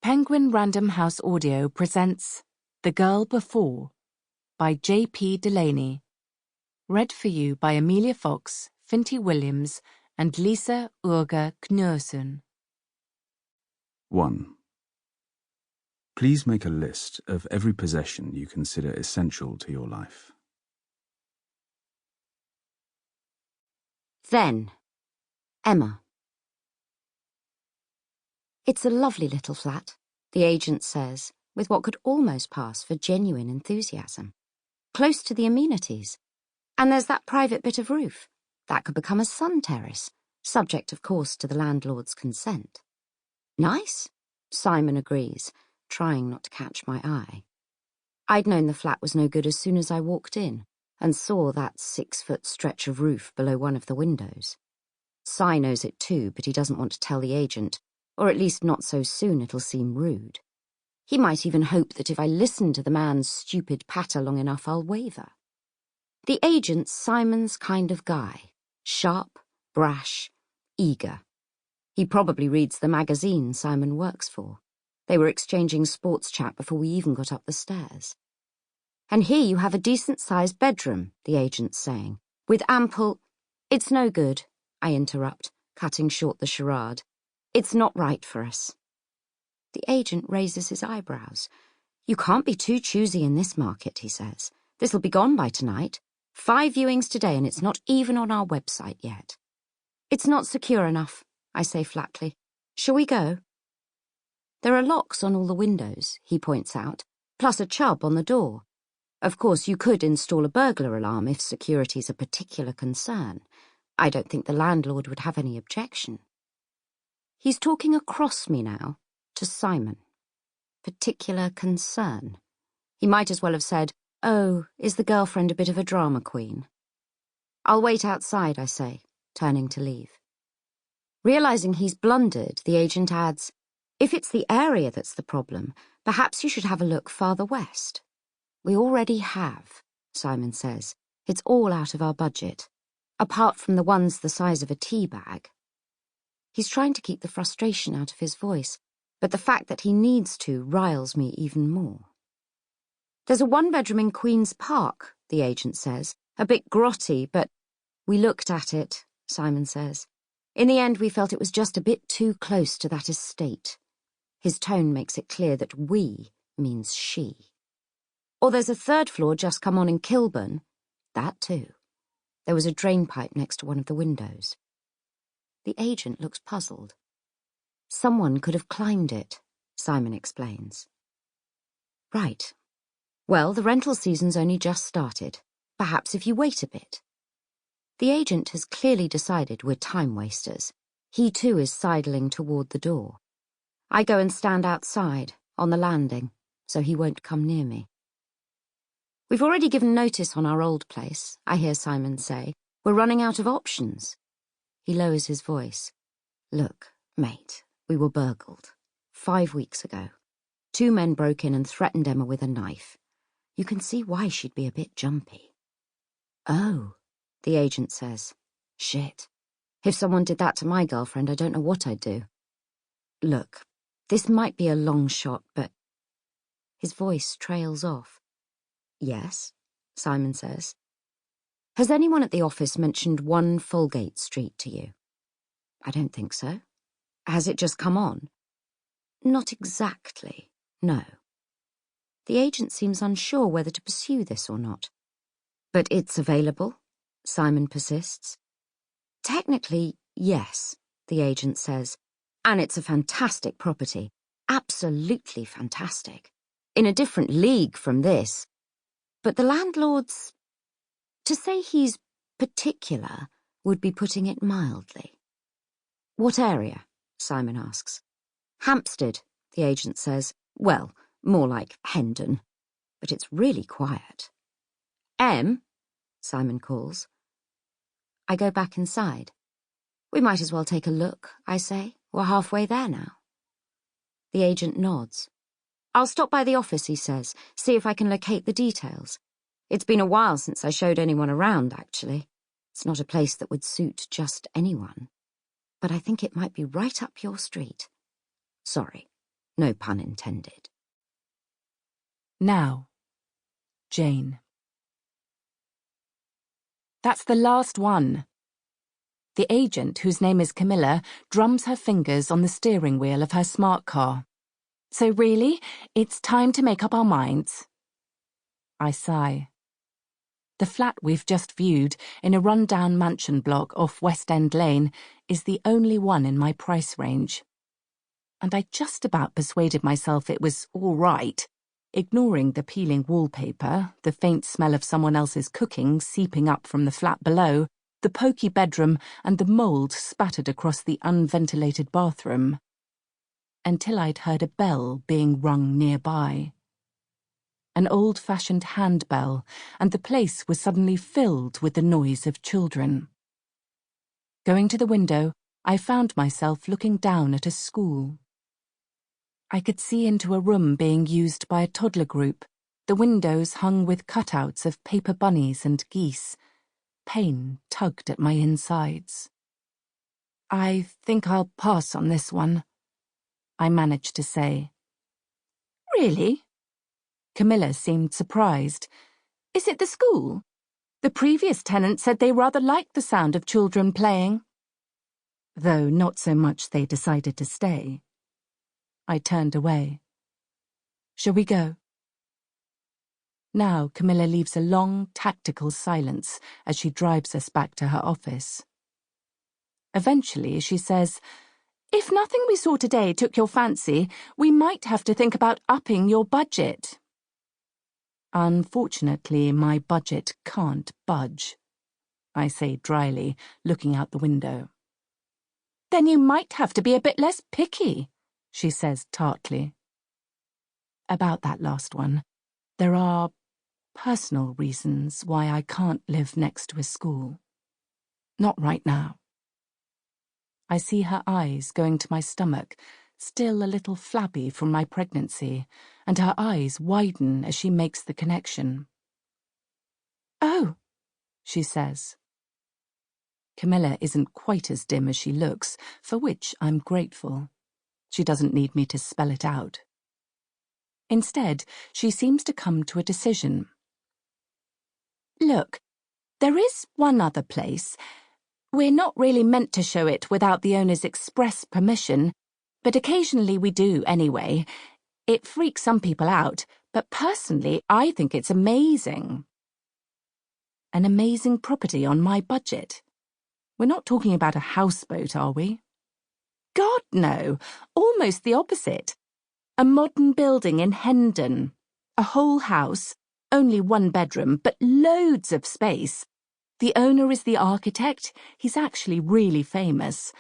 Penguin Random House Audio presents The Girl Before by J.P. Delaney. Read for you by Emilia Fox, Finty Williams, and Lisa Knudsen. 1. Please make a list of every possession you consider essential to your life. Then, Emma. It's a lovely little flat, the agent says, with what could almost pass for genuine enthusiasm. Close to the amenities. And there's that private bit of roof. That could become a sun terrace, subject, of course, to the landlord's consent. Nice, Simon agrees, trying not to catch my eye. I'd known the flat was no good as soon as I walked in and saw that 6-foot stretch of roof below one of the windows. Si knows it too, but he doesn't want to tell the agent, or at least not so soon it'll seem rude. He might even hope that if I listen to the man's stupid patter long enough, I'll waver. The agent's Simon's kind of guy. Sharp, brash, eager. He probably reads the magazine Simon works for. They were exchanging sports chat before we even got up the stairs. And here you have a decent-sized bedroom, the agent's saying, with ample— It's no good, I interrupt, cutting short the charade. It's not right for us. The agent raises his eyebrows. You can't be too choosy in this market, he says. This'll be gone by tonight. 5 viewings today and it's not even on our website yet. It's not secure enough, I say flatly. Shall we go? There are locks on all the windows, he points out, plus a chub on the door. Of course, you could install a burglar alarm if security's a particular concern. I don't think the landlord would have any objection. He's talking across me now, to Simon. Particular concern. He might as well have said, oh, is the girlfriend a bit of a drama queen? I'll wait outside, I say, turning to leave. Realizing he's blundered, the agent adds, if it's the area that's the problem, perhaps you should have a look farther west. We already have, Simon says. It's all out of our budget, apart from the ones the size of a tea bag. He's trying to keep the frustration out of his voice, but the fact that he needs to riles me even more. There's a 1-bedroom in Queen's Park, the agent says, a bit grotty, but we looked at it, Simon says. In the end, we felt it was just a bit too close to that estate. His tone makes it clear that we means she. Or there's a 3rd floor just come on in Kilburn. That too. There was a drain pipe next to one of the windows. The agent looks puzzled. Someone could have climbed it, Simon explains. Right. Well, the rental season's only just started. Perhaps if you wait a bit. The agent has clearly decided we're time wasters. He too is sidling toward the door. I go and stand outside, on the landing, so he won't come near me. We've already given notice on our old place, I hear Simon say. We're running out of options. He lowers his voice. Look, mate, we were burgled. 5 weeks ago. 2 men broke in and threatened Emma with a knife. You can see why she'd be a bit jumpy. Oh, the agent says. Shit. If someone did that to my girlfriend, I don't know what I'd do. Look, this might be a long shot, but... His voice trails off. Yes, Simon says. Has anyone at the office mentioned 1 Folgate Street to you? I don't think so. Has it just come on? Not exactly, no. The agent seems unsure whether to pursue this or not. But it's available, Simon persists. Technically, yes, the agent says. And it's a fantastic property. Absolutely fantastic. In a different league from this. But the landlord's... To say he's particular would be putting it mildly. What area? Simon asks. Hampstead, the agent says. Well, more like Hendon. But it's really quiet. Em? Simon calls. I go back inside. We might as well take a look, I say. We're halfway there now. The agent nods. I'll stop by the office, he says, see if I can locate the details. It's been a while since I showed anyone around, actually. It's not a place that would suit just anyone. But I think it might be right up your street. Sorry. No pun intended. Now, Jane. That's the last one. The agent, whose name is Camilla, drums her fingers on the steering wheel of her smart car. So really, it's time to make up our minds. I sigh. The flat we've just viewed, in a run-down mansion block off West End Lane, is the only one in my price range. And I just about persuaded myself it was all right, ignoring the peeling wallpaper, the faint smell of someone else's cooking seeping up from the flat below, the poky bedroom, and the mould spattered across the unventilated bathroom, until I'd heard a bell being rung nearby. An old-fashioned handbell, and the place was suddenly filled with the noise of children. Going to the window, I found myself looking down at a school. I could see into a room being used by a toddler group, the windows hung with cutouts of paper bunnies and geese. Pain tugged at my insides. I think I'll pass on this one, I managed to say. Really? Camilla seemed surprised. Is it the school? The previous tenant said they rather liked the sound of children playing. Though not so much they decided to stay. I turned away. Shall we go? Now Camilla leaves a long, tactical silence as she drives us back to her office. Eventually, she says, "If nothing we saw today took your fancy, we might have to think about upping your budget." Unfortunately, my budget can't budge, I say dryly, looking out the window. Then you might have to be a bit less picky, she says tartly. About that last one, there are personal reasons why I can't live next to a school. Not right now. I see her eyes going to my stomach, still a little flabby from my pregnancy, and her eyes widen as she makes the connection. Oh, she says. Camilla isn't quite as dim as she looks, for which I'm grateful. She doesn't need me to spell it out. Instead, she seems to come to a decision. Look, there is one other place. We're not really meant to show it without the owner's express permission, but occasionally we do anyway. It freaks some people out, but personally, I think it's amazing. An amazing property on my budget. We're not talking about a houseboat, are we? God, no. Almost the opposite. A modern building in Hendon. A whole house, only one bedroom, but loads of space. The owner is the architect. He's actually really famous.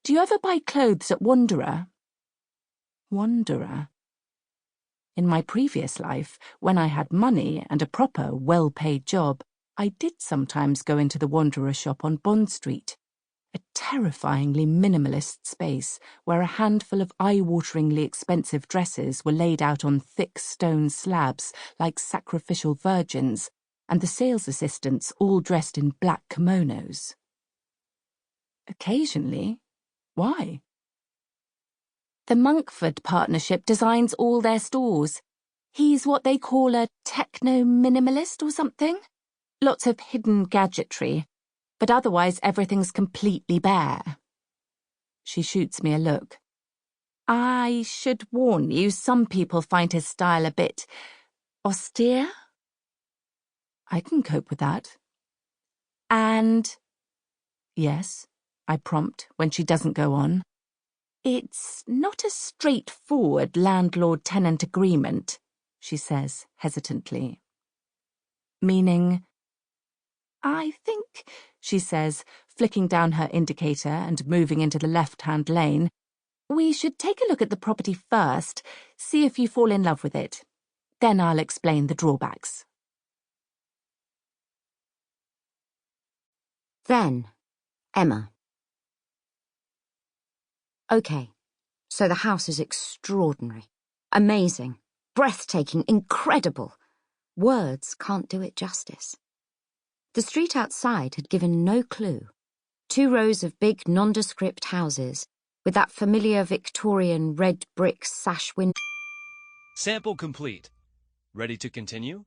Do you ever buy clothes at Wanderer? Wanderer? In my previous life, when I had money and a proper, well-paid job, I did sometimes go into the Wanderer shop on Bond Street, a terrifyingly minimalist space where a handful of eye-wateringly expensive dresses were laid out on thick stone slabs like sacrificial virgins, and the sales assistants all dressed in black kimonos. Occasionally. Why? The Monkford Partnership designs all their stores. He's what they call a techno-minimalist or something. Lots of hidden gadgetry, but otherwise everything's completely bare. She shoots me a look. I should warn you, some people find his style a bit austere. I can cope with that. And... Yes, I prompt when she doesn't go on. It's not a straightforward landlord-tenant agreement, she says hesitantly. Meaning... I think, she says, flicking down her indicator and moving into the left-hand lane, we should take a look at the property first, see if you fall in love with it. Then I'll explain the drawbacks. Then, Emma. Okay, so the house is extraordinary, amazing, breathtaking, incredible. Words can't do it justice. The street outside had given no clue. 2 rows of big nondescript houses, with that familiar Victorian red brick sash window. Sample complete. Ready to continue?